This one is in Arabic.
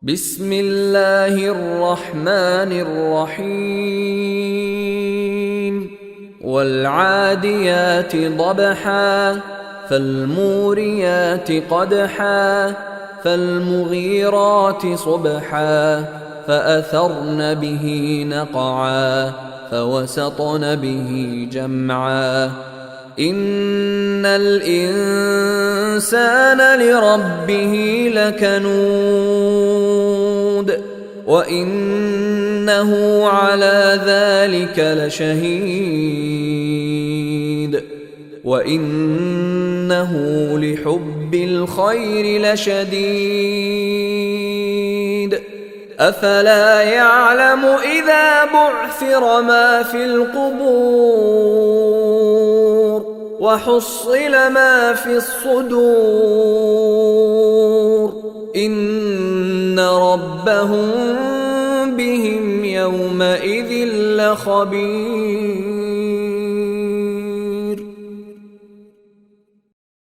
بسم الله الرحمن الرحيم والعاديات ضبحا فالموريات قدحا فالمغيرات صبحا فأثرن به نقعا فوسطن به جمعا إن الإنسان لربه لكنود وإنه على ذلك لشهيد وإنه لحب الخير لشديد أفلا يعلم إذا بعثر ما في القبور وحصل ما في الصدور إن ربهم بهم يومئذ لخبير.